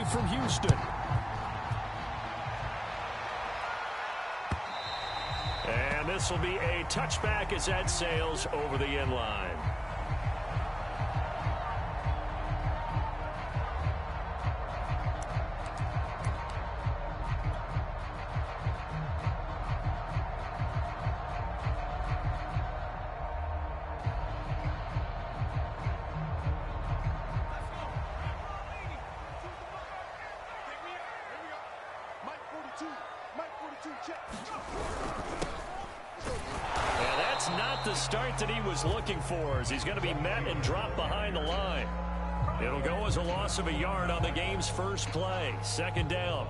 play from Houston. And this will be a touchback as that sails over the end line. And that's not the start that he was looking for, as he's going to be met and dropped behind the line. It'll go as a loss of a yard on the game's first play. Second down.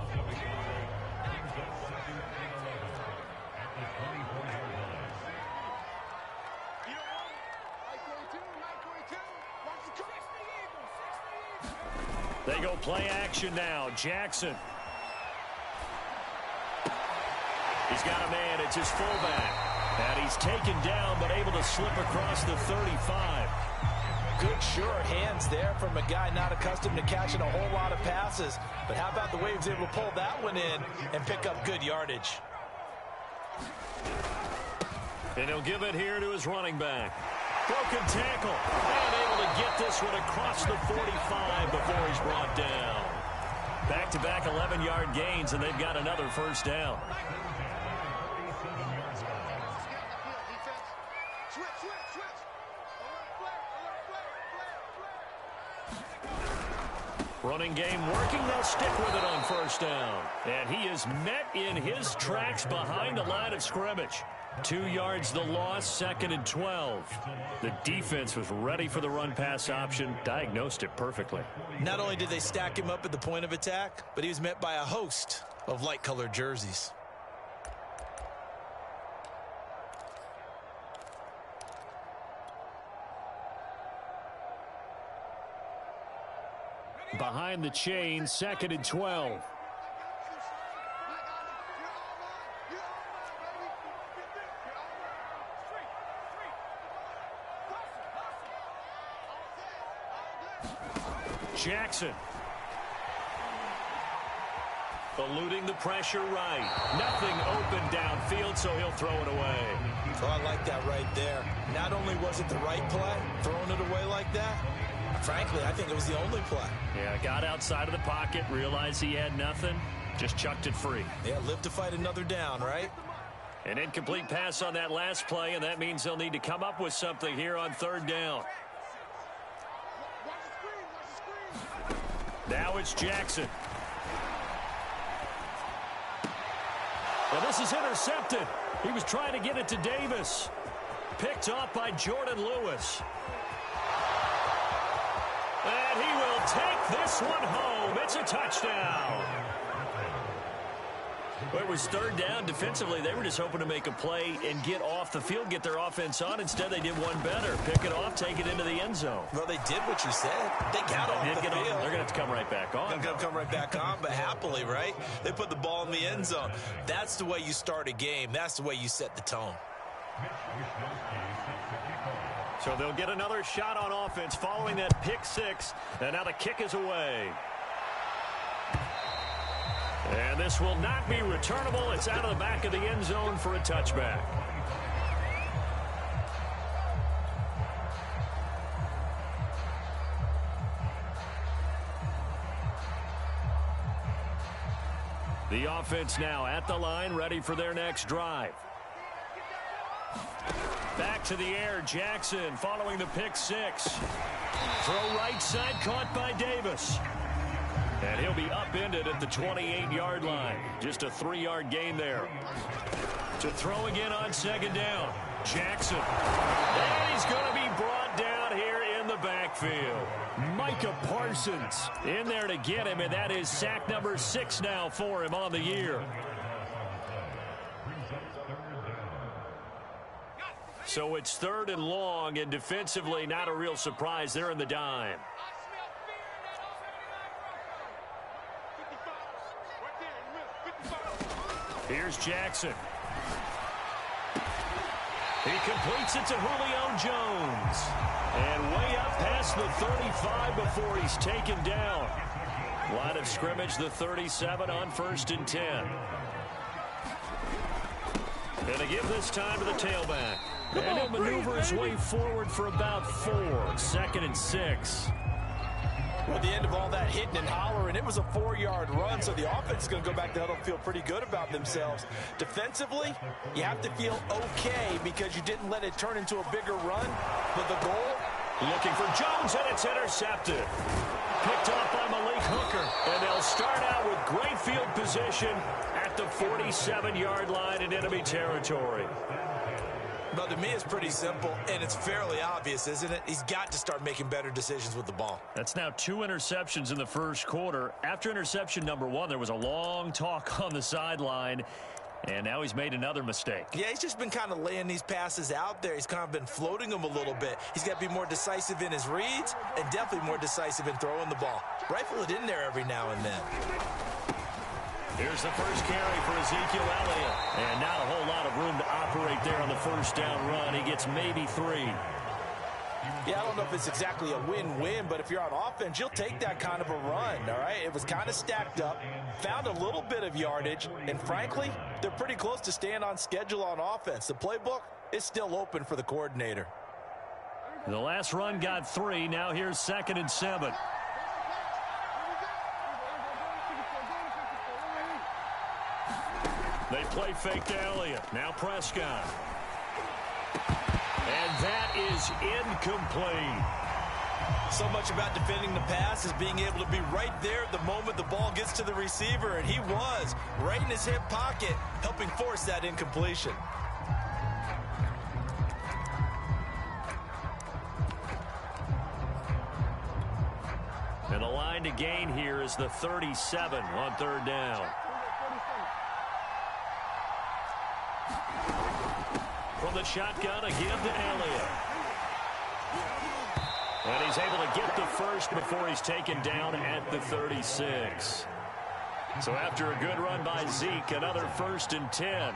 They go play action now. Jackson. He's got a man. It's his fullback. And he's taken down, but able to slip across the 35. Good, sure hands there from a guy not accustomed to catching a whole lot of passes. But how about the way he was able to pull that one in and pick up good yardage? And he'll give it here to his running back. Broken tackle. And able to get this one across the 45 before he's brought down. Back-to-back 11-yard gains, and they've got another first down. Running game working. They'll stick with it on first down. And he is met in his tracks behind the line of scrimmage. 2 yards the loss, 2nd and 12. The defense was ready for the run-pass option, diagnosed it perfectly. Not only did they stack him up at the point of attack, but he was met by a host of light-colored jerseys. Behind the chain, 2nd and 12. Jackson. Eluding the pressure right. Nothing open downfield, so he'll throw it away. Oh, I like that right there. Not only was it the right play, throwing it away like that, frankly, I think it was the only play. Yeah, got outside of the pocket, realized he had nothing, just chucked it free. Yeah, live to fight another down, right? An incomplete pass on that last play, and that means they'll need to come up with something here on third down. Now it's Jackson. Well, this is intercepted. He was trying to get it to Davis. Picked off by Jordan Lewis. And he will take this one home. It's a touchdown. Well, it was third down. Defensively, they were just hoping to make a play and get off the field, get their offense on. Instead, they did one better. Pick it off, take it into the end zone. Well, they did what you said. They got off the field. They're going to have to come right back on. They're going to come right back on, but happily, right? They put the ball in the end zone. That's the way you start a game. That's the way you set the tone. So they'll get another shot on offense following that pick six. And now the kick is away. And this will not be returnable. It's out of the back of the end zone for a touchback. The offense now at the line, ready for their next drive. Back to the air, Jackson following the pick six. Throw right side, caught by Davis. And he'll be upended at the 28-yard line. Just a 3-yard gain there. To throw again on second down. Jackson. And he's going to be brought down here in the backfield. Micah Parsons in there to get him, and that is sack number 6 now for him on the year. So it's third and long, and defensively not a real surprise. They're in the dime. Here's Jackson. He completes it to Julio Jones. And way up past the 35 before he's taken down. Line of scrimmage, the 37 on 1st and 10. And to give this time to the tailback. And he'll maneuver his way forward for about 4. 2nd and 6. Well, at the end of all that hitting and hollering, it was a 4-yard run, so the offense is going to go back to huddle and feel pretty good about themselves. Defensively, you have to feel okay because you didn't let it turn into a bigger run. But the goal? Looking for Jones, and it's intercepted. Picked off by Malik Hooker. And they'll start out with great field position at the 47-yard line in enemy territory. But to me, it's pretty simple, and it's fairly obvious, isn't it? He's got to start making better decisions with the ball. That's now 2 interceptions in the first quarter. After interception number 1, there was a long talk on the sideline, and now he's made another mistake. Yeah, he's just been kind of laying these passes out there. He's kind of been floating them a little bit. He's got to be more decisive in his reads and definitely more decisive in throwing the ball. Rifle it in there every now and then. Here's the first carry for Ezekiel Elliott. And not a whole lot of room to operate there on the first down run. He gets maybe 3. Yeah, I don't know if it's exactly a win-win, but if you're on offense, you'll take that kind of a run, all right? It was kind of stacked up, found a little bit of yardage, and frankly, they're pretty close to staying on schedule on offense. The playbook is still open for the coordinator. The last run got 3. Now here's 2nd and 7. They play fake to Elliott. Now Prescott. And that is incomplete. So much about defending the pass is being able to be right there the moment the ball gets to the receiver, and he was right in his hip pocket, helping force that incompletion. And the line to gain here is the 37 on 3rd down. From the shotgun again to Elliott. And he's able to get the first before he's taken down at the 36. So after a good run by Zeke, another 1st and 10.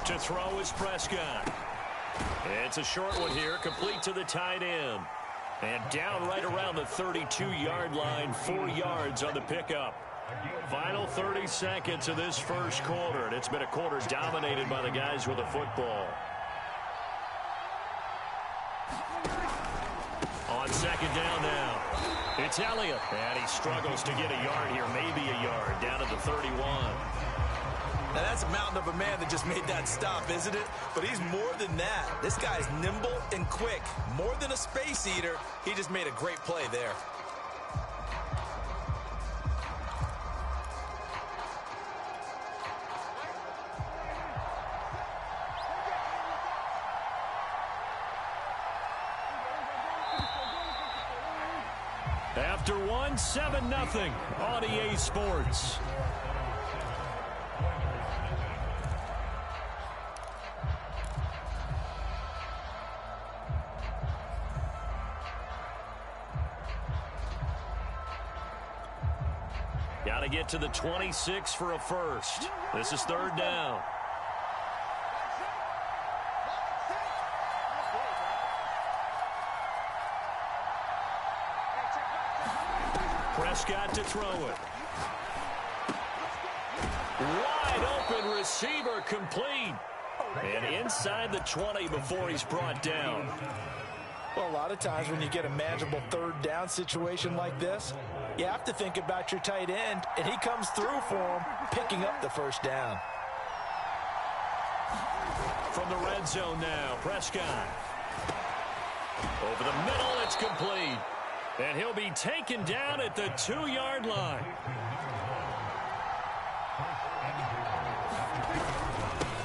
To throw is Prescott. It's a short one here, complete to the tight end. And down right around the 32-yard line, 4 yards on the pickup. Final 30 seconds of this first quarter, and it's been a quarter dominated by the guys with the football. On 2nd down now, it's Elliott, and he struggles to get a yard here, maybe a yard, down to the 31. Now that's a mountain of a man that just made that stop, isn't it? But he's more than that. This guy's nimble and quick. More than a space eater, he just made a great play there. After 1, 7-0 on EA Sports. Got to get to the 26 for a first. This is 3rd down. Prescott to throw it. Wide open receiver complete. And inside the 20 before he's brought down. Well, a lot of times when you get a manageable 3rd down situation like this, you have to think about your tight end, and he comes through for him, picking up the 1st down. From the red zone now, Prescott. Over the middle, it's complete. And he'll be taken down at the 2-yard line.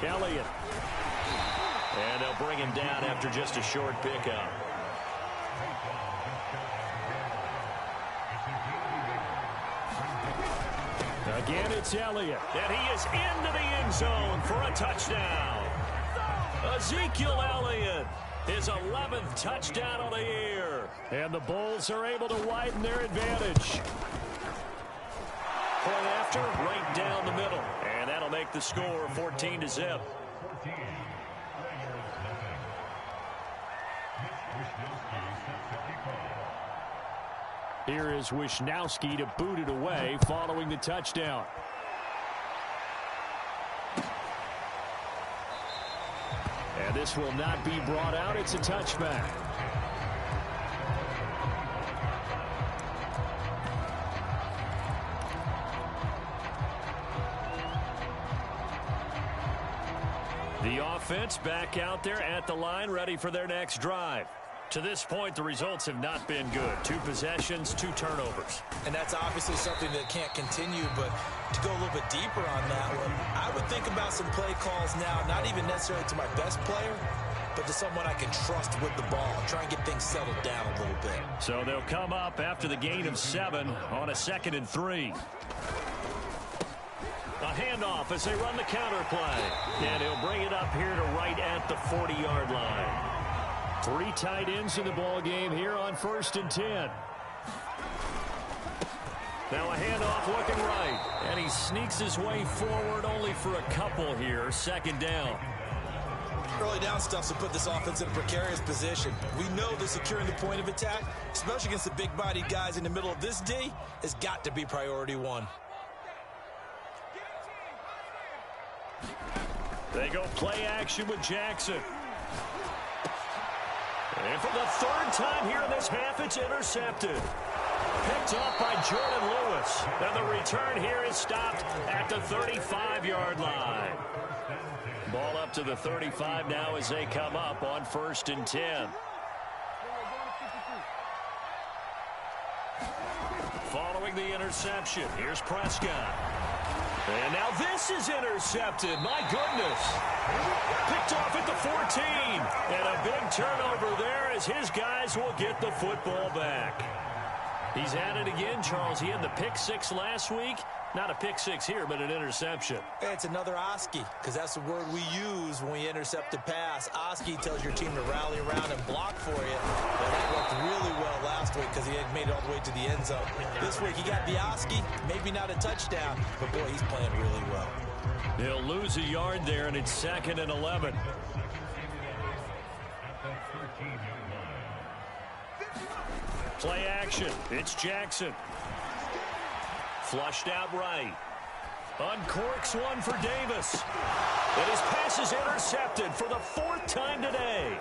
Elliott. And they'll bring him down after just a short pickup. Again, it's Elliott. And he is into the end zone for a touchdown. Ezekiel Elliott. His 11th touchdown on the year. And the Bulls are able to widen their advantage. Point after, right down the middle. And that'll make the score 14-0. Here is Wisnowski to boot it away following the touchdown. And this will not be brought out. It's a touchback. The offense back out there at the line, ready for their next drive. To this point, the results have not been good. 2 possessions, 2 turnovers. And that's obviously something that can't continue, but to go a little bit deeper on that one, I would think about some play calls now, not even necessarily to my best player, but to someone I can trust with the ball. Try and get things settled down a little bit. So they'll come up after the gain of 7 on a 2nd and 3. A handoff as they run the counter play. And he'll bring it up here to right at the 40-yard line. 3 tight ends in the ball game here on 1st and 10. Now a handoff looking right. And he sneaks his way forward only for a couple here. 2nd down. Early down stuff to put this offense in a precarious position. We know that securing the point of attack, especially against the big-bodied guys in the middle of this D, has got to be priority 1. They go play action with Jackson. And for the 3rd time here in this half, it's intercepted. Picked up by Jordan Lewis. And the return here is stopped at the 35-yard line. Ball up to the 35 now as they come up on 1st and 10. Following the interception, here's Prescott. And now this is intercepted. My goodness. Picked off at the 14. And a big turnover there as his guys will get the football back. He's at it again, Charles. He had the pick 6 last week. Not a pick 6 here, but an interception. It's another Oski, because that's the word we use when we intercept a pass. Oski tells your team to rally around and block for you. Well, that worked really well last week because he had made it all the way to the end zone. This week he got the Oski, maybe not a touchdown, but boy, he's playing really well. He'll lose a yard there, and it's 2nd and 11. Play action. It's Jackson. Flushed out right. Uncorks one for Davis. And his pass is intercepted for the 4th time today.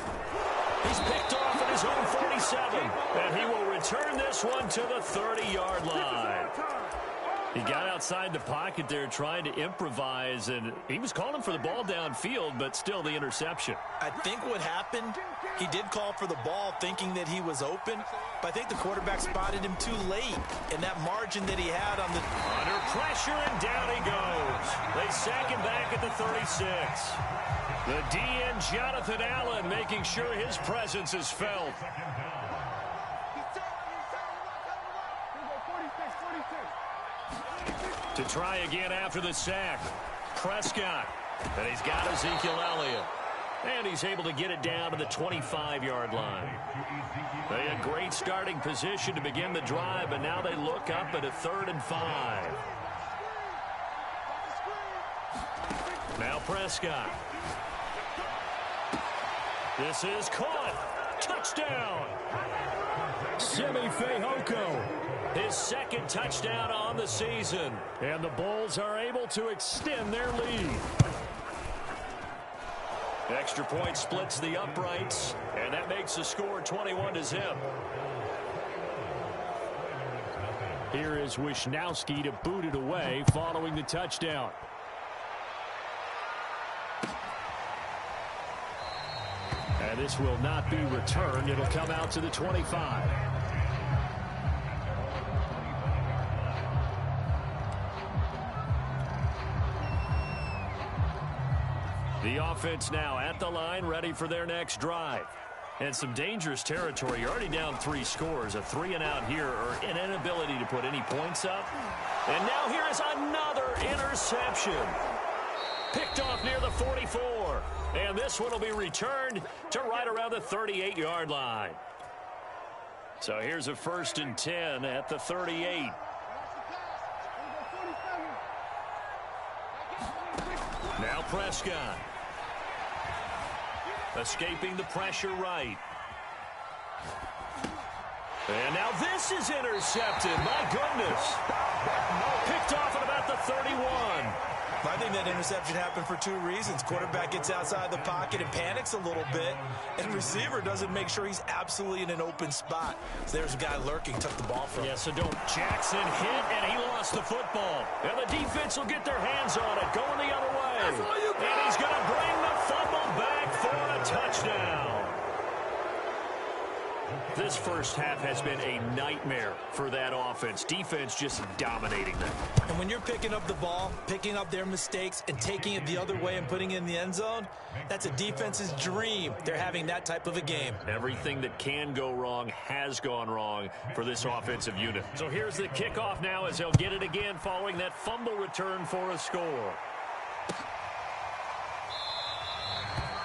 He's picked off at his own 47. And he will return this one to the 30-yard line. He got outside the pocket there trying to improvise, and he was calling for the ball downfield, but still the interception. I think what happened, he did call for the ball thinking that he was open, but I think the quarterback spotted him too late, and that margin that he had on the... Under pressure, and down he goes. They sack him back at the 36. The DN, Jonathan Allen, making sure his presence is felt. To try again after the sack. Prescott. And he's got Ezekiel Elliott. And he's able to get it down to the 25-yard line. They had great starting position to begin the drive, but now they look up at a 3rd and 5. Now Prescott. This is caught. Touchdown. Simi Fehoko. His 2nd touchdown on the season. And the Bulls are able to extend their lead. Extra point splits the uprights. And that makes the score 21-0. Here is Wisnowski to boot it away following the touchdown. And this will not be returned. It'll come out to the 25. The offense now at the line, ready for their next drive. And some dangerous territory. You're already down 3 scores. A 3-and-out here, or an inability to put any points up. And now here is another interception. Picked off near the 44. And this one will be returned to right around the 38-yard line. So here's a 1st and 10 at the 38. Now Prescott. Escaping the pressure right. And now this is intercepted. My goodness. Picked off at about the 31. I think that interception happened for two reasons. Quarterback gets outside the pocket and panics a little bit, and receiver doesn't make sure he's absolutely in an open spot. So there's a guy lurking, took the ball from him. Yeah, so don't. Jackson hit, and he lost the football. And the defense will get their hands on it, going the other way. And he's going to bring the fumble back for a touchdown. This first half has been a nightmare for that offense. Defense just dominating them. And when you're picking up the ball, picking up their mistakes, and taking it the other way and putting it in the end zone, that's a defense's dream. They're having that type of a game. Everything that can go wrong has gone wrong for this offensive unit. So here's the kickoff now as they'll get it again following that fumble return for a score.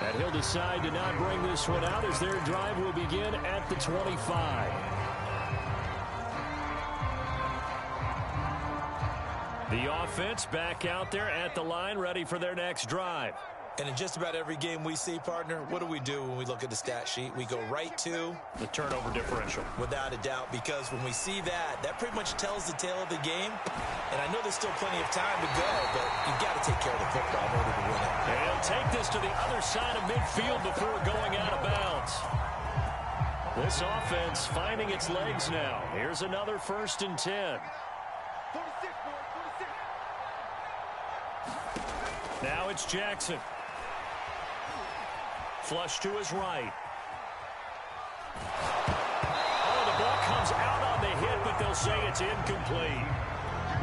And he'll decide to not bring this one out as their drive will begin at the 25. The offense back out there at the line, ready for their next drive. And in just about every game we see, partner, what do we do when we look at the stat sheet? We go right to the turnover differential. Without a doubt, because when we see that, that pretty much tells the tale of the game. And I know there's still plenty of time to go, but you've got to take care of the football in order to win it. And he'll take this to the other side of midfield before going out of bounds. This offense finding its legs now. Here's another 1st and 10. Now it's Jackson. Flush to his right. Oh, the ball comes out on the hit, but they'll say it's incomplete.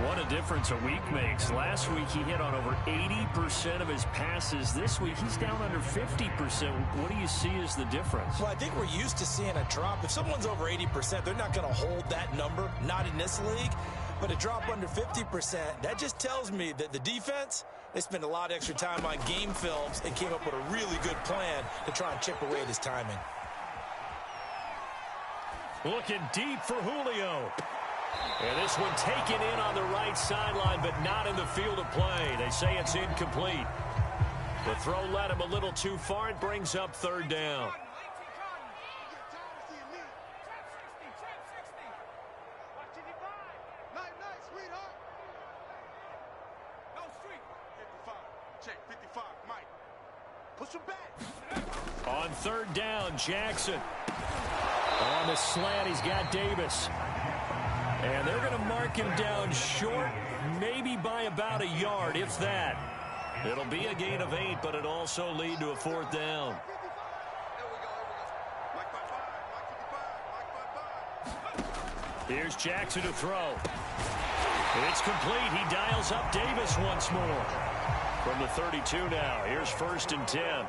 What a difference a week makes. Last week he hit on over 80% of his passes. This week he's down under 50%. What do you see as the difference? Well, I think we're used to seeing a drop. If someone's over 80%, they're not going to hold that number, not in this league. But a drop under 50%, that just tells me that the defense, they spent a lot of extra time on game films and came up with a really good plan to try and chip away at his timing. Looking deep for Julio. And this one taken in on the right sideline, but not in the field of play. They say it's incomplete. The throw led him a little too far. It brings up 3rd down. On 3rd down, Jackson. On the slant, he's got Davis. And they're going to mark him down short, maybe by about a yard, if that. It'll be a gain of 8, but it'll also lead to a 4th down. Here's Jackson to throw. It's complete. He dials up Davis once more. From the 32 now, here's 1st and 10.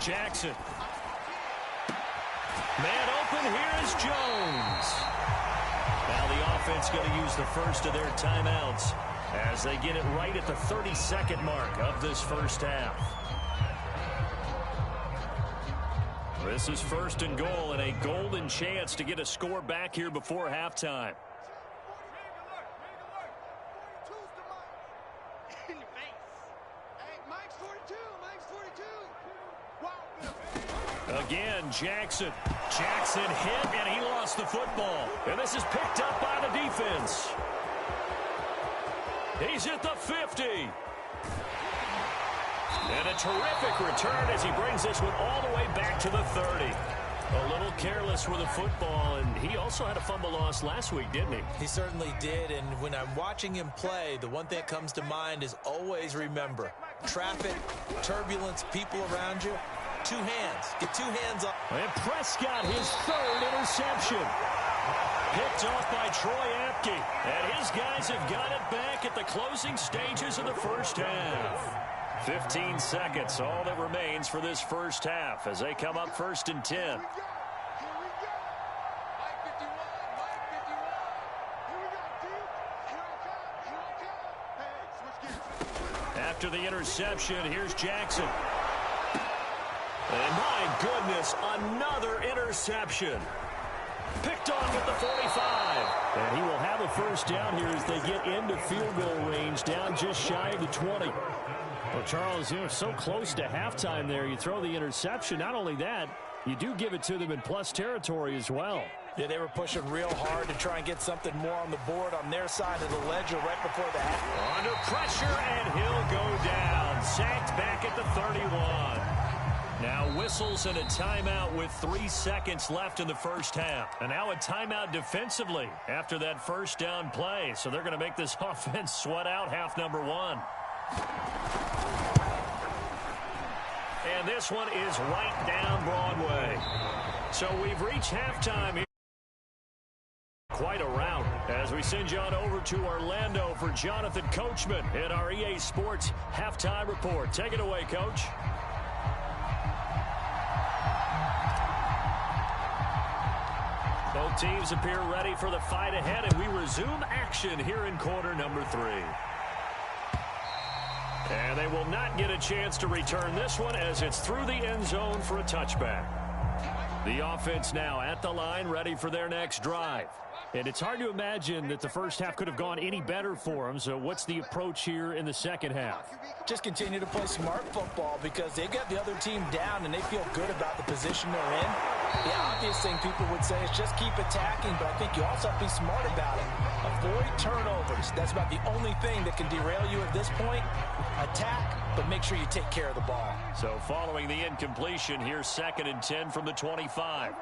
Jackson. Man open, here is Jones. Now the offense going to use the first of their timeouts as they get it right at the 32nd mark of this first half. This is 1st and goal and a golden chance to get a score back here before halftime. Again, Jackson. Jackson hit, and he lost the football. And this is picked up by the defense. He's at the 50. And a terrific return as he brings this one all the way back to the 30. A little careless with the football, and he also had a fumble loss last week, didn't he? He certainly did, and when I'm watching him play, the one thing that comes to mind is always remember, traffic, turbulence, people around you, 2 hands. Get 2 hands up. And Prescott, his 3rd interception. Picked off by Troy Apke. And his guys have got it back at the closing stages of the first half. 15 seconds, all that remains for this first half as they come up 1st and 10. After the interception, here's Jackson. And my goodness, another interception. Picked on with the 45. And he will have a first down here as they get into field goal range, down just shy of the 20. Well, Charles, you're so close to halftime there. You throw the interception. Not only that, you do give it to them in plus territory as well. Yeah, they were pushing real hard to try and get something more on the board on their side of the ledger right before the half. Under pressure, and he'll go down. Sacked back at the 31. Now whistles and a timeout with 3 seconds left in the first half. And now a timeout defensively after that first down play. So they're going to make this offense sweat out half number one. And this one is right down Broadway. So we've reached halftime here. Quite a rout as we send you on over to Orlando for Jonathan Coachman in our EA Sports Halftime Report. Take it away, Coach. Both teams appear ready for the fight ahead, and we resume action here in quarter number 3. And they will not get a chance to return this one as it's through the end zone for a touchback. The offense now at the line, ready for their next drive. And it's hard to imagine that the first half could have gone any better for them. So what's the approach here in the second half? Just continue to play smart football because they got the other team down and they feel good about the position they're in. The obvious thing people would say is just keep attacking, but I think you also have to be smart about it. Avoid turnovers. That's about the only thing that can derail you at this point. Attack, but make sure you take care of the ball. So following the incompletion, here's 2nd and 10 from the 25.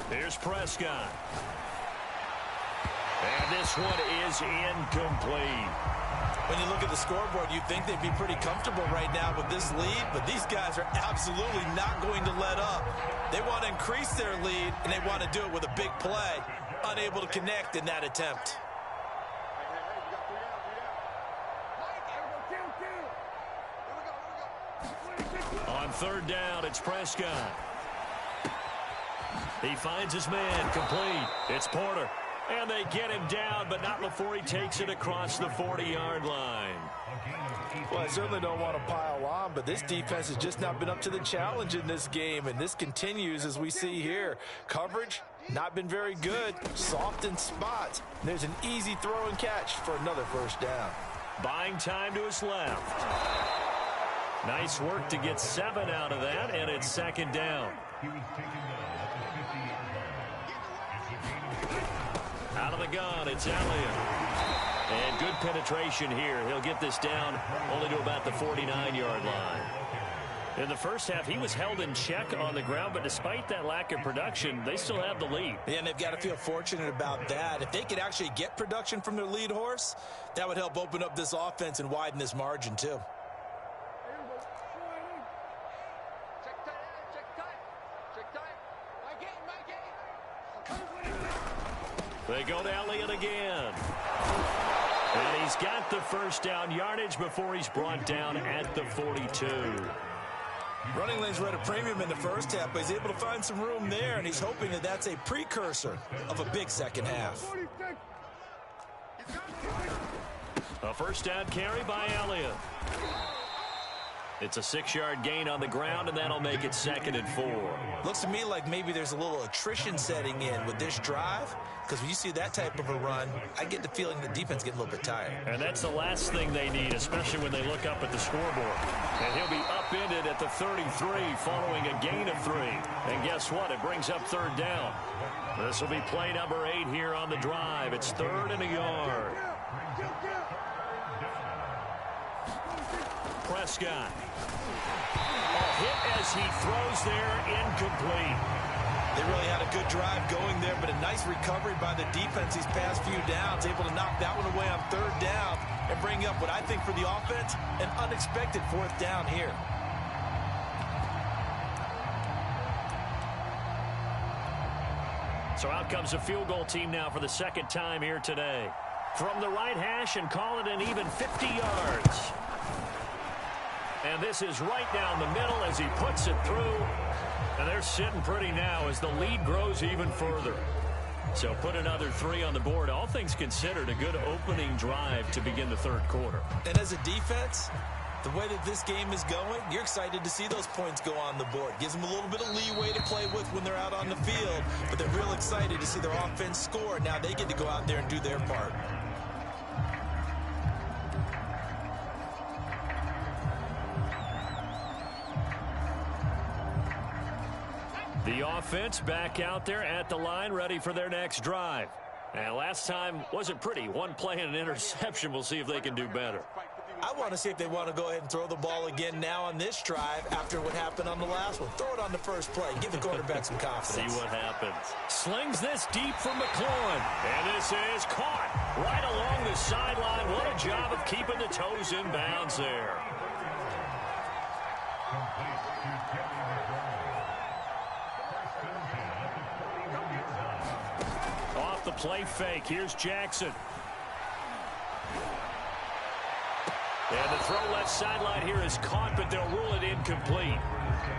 Here's Prescott. And this one is incomplete. When you look at the scoreboard, you'd think they'd be pretty comfortable right now with this lead, but these guys are absolutely not going to let up. They want to increase their lead, and they want to do it with a big play. Unable to connect in that attempt. On 3rd down, it's Prescott. He finds his man, complete. It's Porter. And they get him down, but not before he takes it across the 40-yard line. Well, I certainly don't want to pile on, but this defense has just not been up to the challenge in this game, and this continues as we see here. Coverage, not been very good. Soft in spots. There's an easy throw and catch for another first down. Buying time to his left. Nice work to get 7 out of that, and it's 2nd down. Out of the gun, it's Elliott. And good penetration here. He'll get this down only to about the 49-yard line. In the first half, he was held in check on the ground, but despite that lack of production, they still have the lead. Yeah, and they've got to feel fortunate about that. If they could actually get production from their lead horse, that would help open up this offense and widen this margin, too. They go to Elliott again. And he's got the first down yardage before he's brought down at the 42. Running lanes were at a premium in the first half, but he's able to find some room there, and he's hoping that that's a precursor of a big second half. A first down carry by Elliott. It's a 6-yard gain on the ground, and that'll make it 2nd and 4. Looks to me like maybe there's a little attrition setting in with this drive, because when you see that type of a run, I get the feeling the defense getting a little bit tired. And that's the last thing they need, especially when they look up at the scoreboard. And he'll be upended at the 33 following a gain of 3. And guess what? It brings up 3rd down. This will be play number 8 here on the drive. It's 3rd and a yard. Prescott. A hit as he throws there, incomplete. They really had a good drive going there, but a nice recovery by the defense these past few downs, able to knock that one away on 3rd down and bring up what I think for the offense, an unexpected 4th down here. So out comes a field goal team now for the 2nd time here today. From the right hash and call it an even 50 yards. And this is right down the middle as he puts it through. And they're sitting pretty now as the lead grows even further. So put another 3 on the board. All things considered, a good opening drive to begin the 3rd quarter. And as a defense, the way that this game is going, you're excited to see those points go on the board. Gives them a little bit of leeway to play with when they're out on the field. But they're real excited to see their offense score. Now they get to go out there and do their part. The offense back out there at the line, ready for their next drive. And last time wasn't pretty. One play and an interception. We'll see if they can do better. I want to see if they want to go ahead and throw the ball again now on this drive after what happened on the last one. Throw it on the first play. Give the quarterback some confidence. See what happens. Slings this deep for McLaurin. And this is caught right along the sideline. What a job of keeping the toes in bounds there. Off the play fake. Here's Jackson. And the throw left sideline here is caught, but they'll rule it incomplete.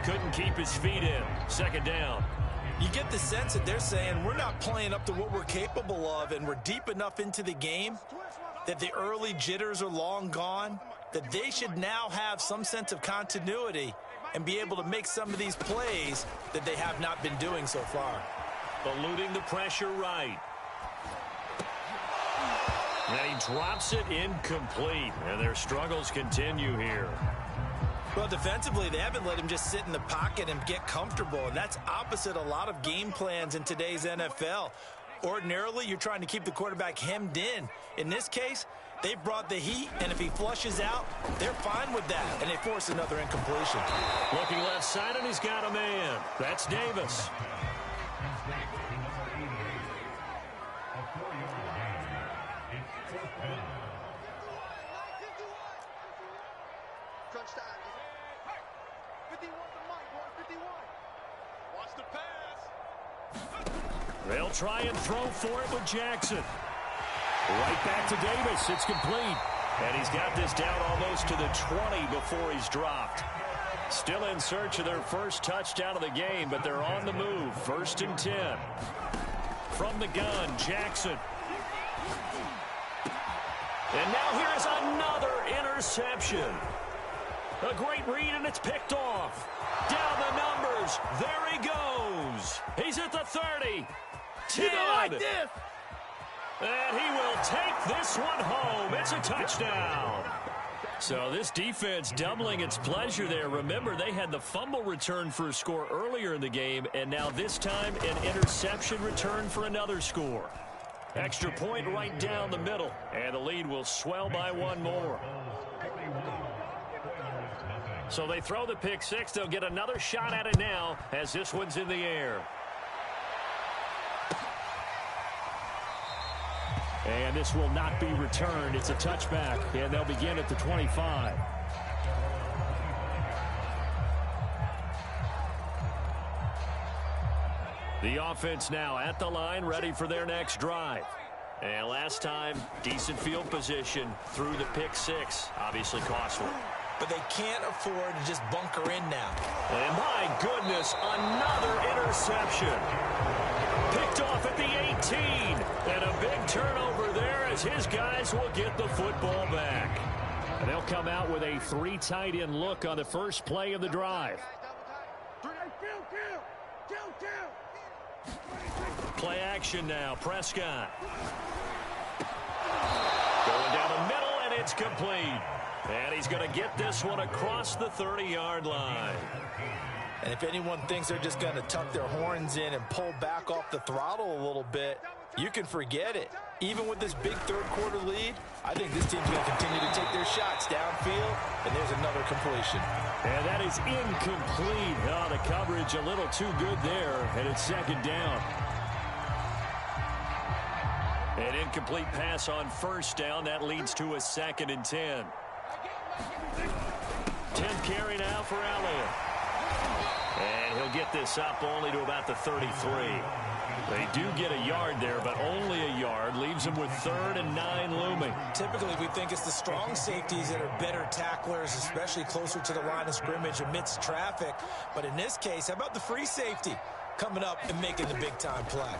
Couldn't keep his feet in. Second down. You get the sense that they're saying we're not playing up to what we're capable of, and we're deep enough into the game that the early jitters are long gone, that they should now have some sense of continuity and be able to make some of these plays that they have not been doing so far. Eluding the pressure right. And he drops it incomplete, and their struggles continue here. Well, defensively, they haven't let him just sit in the pocket and get comfortable, and that's opposite a lot of game plans in today's NFL. Ordinarily, you're trying to keep the quarterback hemmed in. In this case, they brought the heat, and if he flushes out, they're fine with that, and they force another incompletion. Looking left side, and he's got a man. That's Davis. They'll try and throw for it with Jackson. Right back to Davis. It's complete. And he's got this down almost to the 20 before he's dropped. Still in search of their first touchdown of the game, but they're on the move. 1st and 10. From the gun, Jackson. And now here is another interception. A great read, and it's picked off. Down the numbers. There he goes. He's at the 30. 10. Like this. And he will take this one home. It's a touchdown. So this defense doubling its pleasure there. Remember, they had the fumble return for a score earlier in the game, and now this time an interception return for another score. Extra point right down the middle, and the lead will swell by one more. So they throw the pick six. They'll get another shot at it now as this one's in the air. And this will not be returned. It's a touchback, and they'll begin at the 25. The offense now at the line, ready for their next drive. And last time, decent field position through the pick six. Obviously costly. But they can't afford to just bunker in now. And my goodness, another interception. Picked off at the 18. And a big turnover there as his guys will get the football back. And they'll come out with a 3 tight end look on the first play of the drive. Play action now. Prescott. Going down the middle, and it's complete. And he's going to get this one across the 30-yard line. And if anyone thinks they're just going to tuck their horns in and pull back off the throttle a little bit, you can forget it. Even with this big third-quarter lead, I think this team's going to continue to take their shots downfield, and there's another completion. And that is incomplete. Oh, the coverage a little too good there, and it's second down. An incomplete pass on first down. That leads to a 2nd and 10. 10 carry now for Elliott. And he'll get this up only to about the 33. They do get a yard there, but only a yard. Leaves them with 3rd and 9 looming. Typically, we think it's the strong safeties that are better tacklers, especially closer to the line of scrimmage amidst traffic. But in this case, how about the free safety coming up and making the big-time play?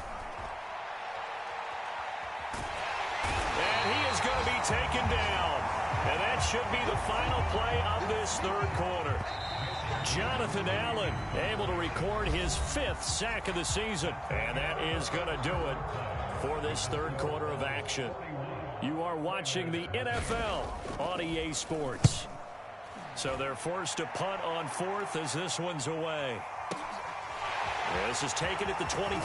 And he is going to be taken down. And that should be the final play of this third quarter. Jonathan Allen able to record his 5th sack of the season. And that is going to do it for this third quarter of action. You are watching the NFL on EA Sports. So they're forced to punt on 4th as this one's away. This is taken at the 23.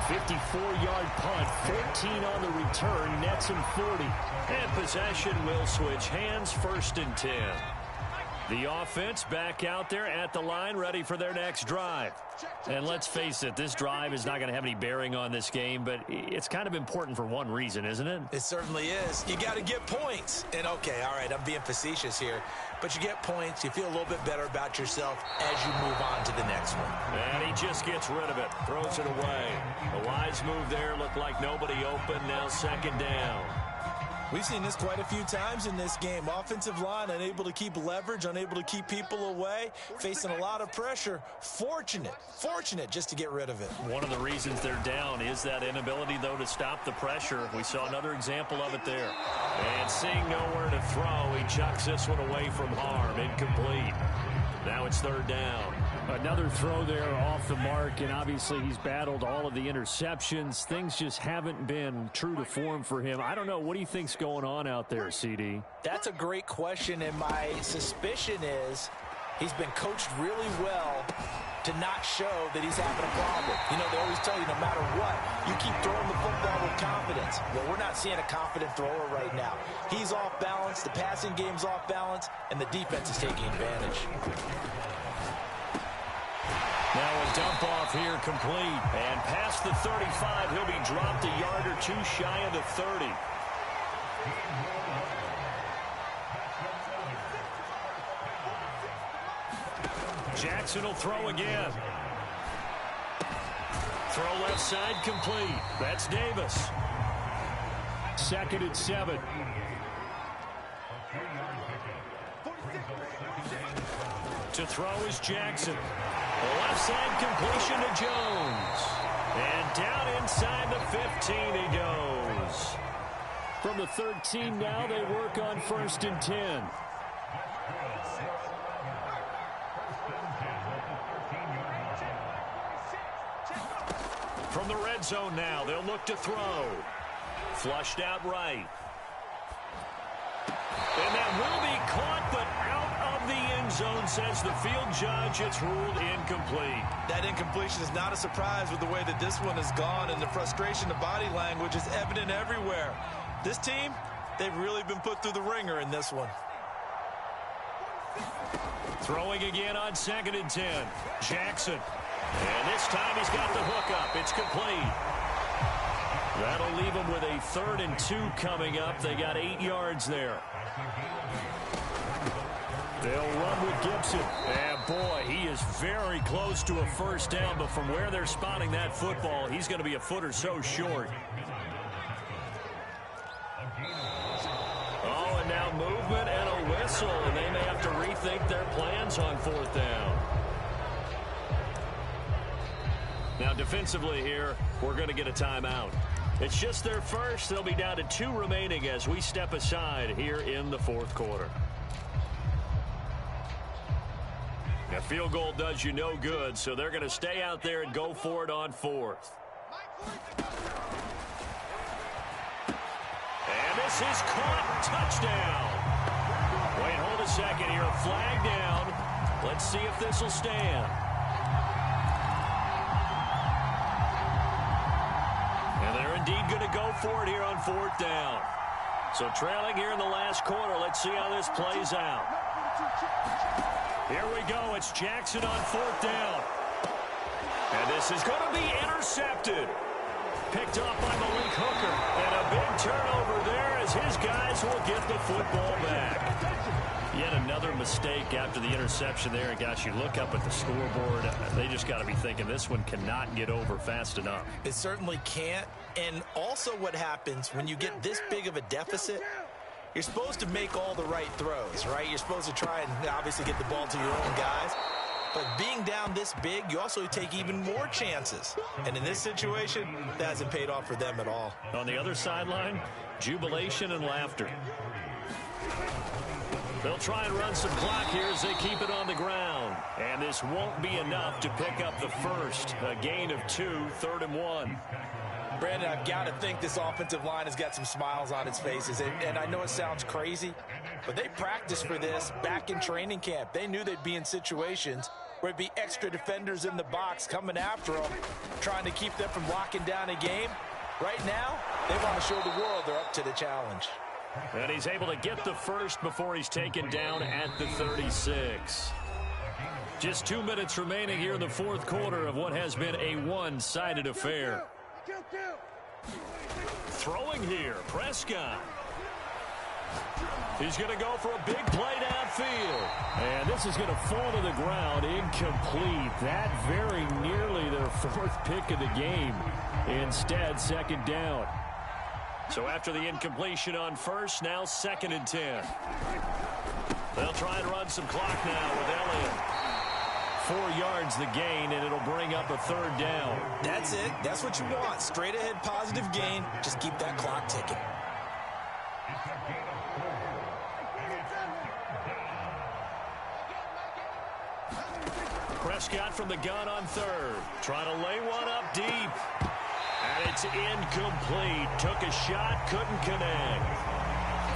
54-yard punt, 14 on the return, nets him 40. And possession will switch hands, 1st and 10. The offense back out there at the line, ready for their next drive. And let's face it, this drive is not going to have any bearing on this game, but it's kind of important for one reason, isn't it? It certainly is. You got to get points. And, okay, all right, I'm being facetious here, but you get points, you feel a little bit better about yourself as you move on to the next one. And he just gets rid of it, throws it away. A wise move there, looked like nobody open, now 2nd down. We've seen this quite a few times in this game. Offensive line unable to keep leverage, unable to keep people away, facing a lot of pressure. Fortunate just to get rid of it. One of the reasons they're down is that inability, though, to stop the pressure. We saw another example of it there. And seeing nowhere to throw, he chucks this one away from harm. Incomplete. Now it's 3rd down. Another throw there off the mark, and obviously he's battled all of the interceptions. Things just haven't been true to form for him. I don't know. What do you think's going on out there, CD? That's a great question, and my suspicion is he's been coached really well to not show that he's having a problem. You know, they always tell you no matter what, you keep throwing the football with confidence. Well, we're not seeing a confident thrower right now. He's off balance, the passing game's off balance, and the defense is taking advantage. Now a dump off here complete. And past the 35, he'll be dropped a yard or 2 shy of the 30. Jackson will throw again. Throw left side complete. That's Davis. 2nd and 7. To throw is Jackson. Left side completion to Jones. And down inside the 15 he goes. From the 13 now, they work on 1st and 10. From the red zone now, they'll look to throw. Flushed out right. And that will be caught, but out of the end zone, says the field judge. It's ruled incomplete. That incompletion is not a surprise with the way that this one has gone, and the frustration, the body language is evident everywhere. This team, they've really been put through the ringer in this one. Throwing again on 2nd and 10. Jackson. And this time he's got the hook up. It's complete. That'll leave them with a 3rd and 2 coming up. They got 8 yards there. They'll run with Gibson. And boy, he is very close to a 1st down, but from where they're spotting that football, he's going to be a foot or so short. Oh, and now movement and a whistle, and they may have to rethink their plans on 4th down. Now, defensively here, we're going to get a timeout. It's just their first. They'll be down to 2 remaining as we step aside here in the 4th quarter. A field goal does you no good, so they're going to stay out there and go for it on 4th. And this is caught. Touchdown. Wait, hold a second here. A flag down. Let's see if this will stand. And they're indeed going to go for it here on 4th down. So trailing here in the last quarter. Let's see how this plays out. Here we go. It's Jackson on 4th down. And this is going to be intercepted. Picked off by Malik Hooker. And a big turnover there as his guys will get the football back. Yet another mistake after the interception there. And gosh, you look up at the scoreboard. They just got to be thinking this one cannot get over fast enough. It certainly can't. And also what happens when you get this big of a deficit, you're supposed to make all the right throws, right? You're supposed to try and obviously get the ball to your own guys. But being down this big, you also take even more chances. And in this situation, that hasn't paid off for them at all. On the other sideline, jubilation and laughter. They'll try and run some clock here as they keep it on the ground. And this won't be enough to pick up the first. A gain of 2, 3rd and 1. Brandon, I've got to think this offensive line has got some smiles on its faces. And I know it sounds crazy, but they practiced for this back in training camp. They knew they'd be in situations where it'd be extra defenders in the box coming after them, trying to keep them from locking down a game. Right now, they want to show the world they're up to the challenge. And he's able to get the first before he's taken down at the 36. Just 2 minutes remaining here in the fourth quarter of what has been a one-sided affair. Throwing here, Prescott. He's going to go for a big play downfield. And this is going to fall to the ground incomplete. That very nearly their fourth pick of the game. Instead, second down. So after the incompletion on first, now 2nd and 10. They'll try and run some clock now with Elliott. 4 yards the gain, and it'll bring up a third down. That's it. That's what you want. Straight ahead positive gain. Just keep that clock ticking. Prescott from the gun on third. Trying to lay one up deep. And it's incomplete. Took a shot, couldn't connect.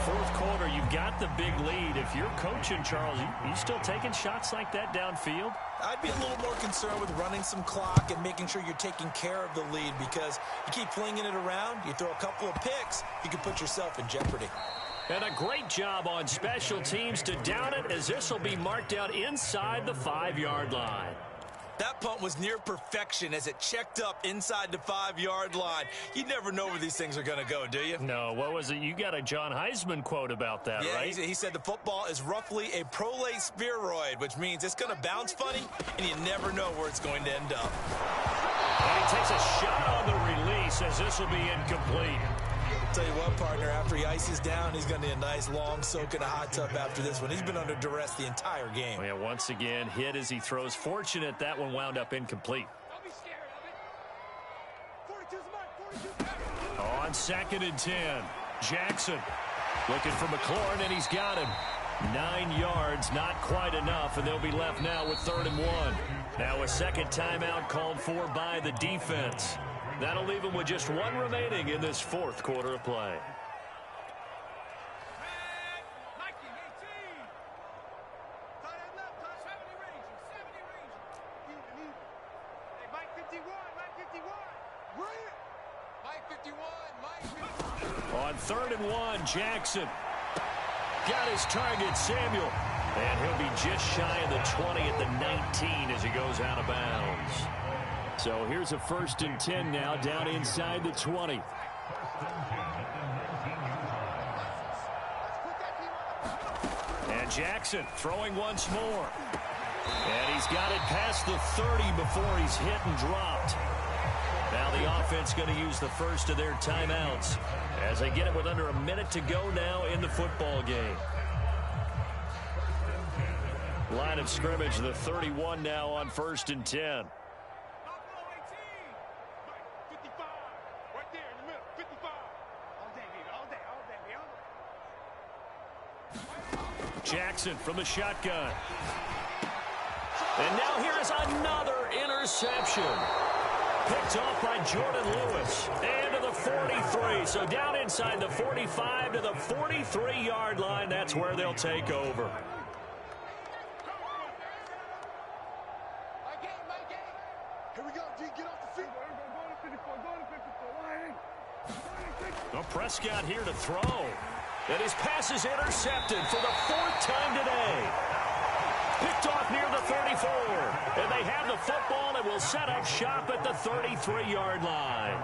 Fourth quarter, you've got the big lead. If you're coaching, Charles, you still taking shots like that downfield? I'd be a little more concerned with running some clock and making sure you're taking care of the lead, because you keep flinging it around, you throw a couple of picks, you can put yourself in jeopardy. And a great job on special teams to down it, as this will be marked out inside the 5-yard line. That punt was near perfection as it checked up inside the 5-yard line. You never know where these things are going to go, do you? No, what was it? You got a John Heisman quote about that, yeah, right? He said the football is roughly a prolate spheroid, which means it's going to bounce funny, and you never know where it's going to end up. And he takes a shot on the release, as this will be incomplete. Tell you what, partner, after he ices down, he's going to need a nice long soak in a hot tub after this one. He's been under duress the entire game. Well, yeah, once again, hit as he throws. Fortunate that one wound up incomplete. Don't be scared of it. 42's mark, 42. On 2nd and 10, Jackson looking for McLaurin, and he's got him. 9 yards, not quite enough, and they'll be left now with 3rd and 1. Now a second timeout called for by the defense. That'll leave him with just 1 remaining in this fourth quarter of play. On 3rd and 1, Jackson got his target, Samuel. And he'll be just shy of the 20 at the 19 as he goes out of bounds. So here's a 1st and 10 now, down inside the 20. And Jackson throwing once more. And he's got it past the 30 before he's hit and dropped. Now the offense going to use the first of their timeouts as they get it with under a minute to go now in the football game. Line of scrimmage, the 31 now on 1st and 10. Jackson from the shotgun. And now here is another interception. Picked off by Jordan Lewis. And to the 43. So down inside the 45 to the 43-yard line. That's where they'll take over. Here we go, G. Get off the field. Go to 54. Go to 54. Well, Prescott here to throw. And his pass is intercepted for the 4th time today. Picked off near the 34. And they have the football and will set up shop at the 33-yard line.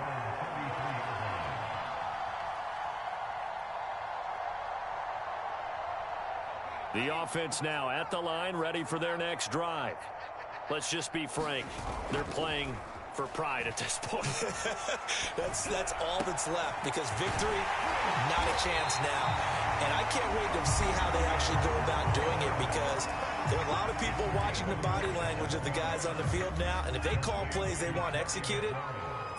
The offense now at the line, ready for their next drive. Let's just be frank. They're playing for pride at this point. That's all that's left, because victory, not a chance now. And I can't wait to see how they actually go about doing it, because there are a lot of people watching the body language of the guys on the field now, and if they call plays they want executed,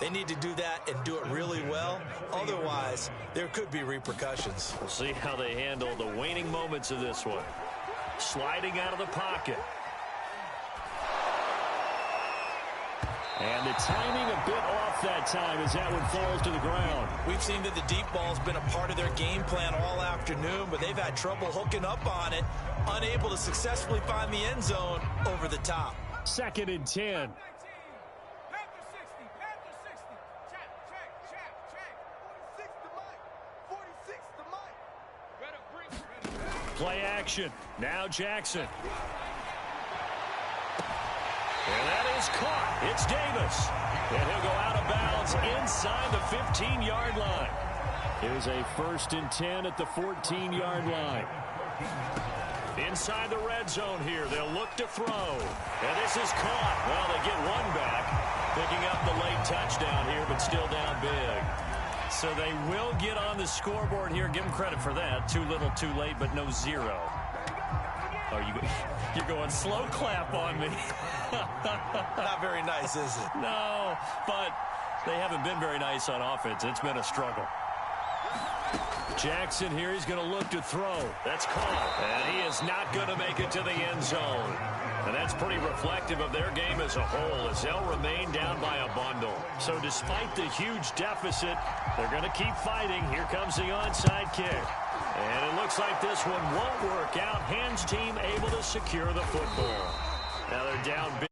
they need to do that and do it really well. Otherwise, there could be repercussions. We'll see how they handle the waning moments of this one. Sliding out of the pocket. And the timing a bit off that time as that one falls to the ground. We've seen that the deep ball's been a part of their game plan all afternoon, but they've had trouble hooking up on it, unable to successfully find the end zone over the top. 2nd and 10. Play action. Now Jackson. And that is caught. It's Davis. And he'll go out of bounds inside the 15-yard line. Here's a 1st and 10 at the 14-yard line. Inside the red zone here. They'll look to throw. And this is caught. Well, they get one back. Picking up the late touchdown here, but still down big. So they will get on the scoreboard here. Give them credit for that. Too little, too late, but no zero. Oh, you're going slow clap on me. Not very nice, is it? No, but they haven't been very nice on offense. It's been a struggle. Jackson here, he's going to look to throw. That's caught. And he is not going to make it to the end zone. And that's pretty reflective of their game as a whole, as they'll remain down by a bundle. So despite the huge deficit, they're going to keep fighting. Here comes the onside kick. And it looks like this one won't work out. Hands team able to secure the football. Now they're down big.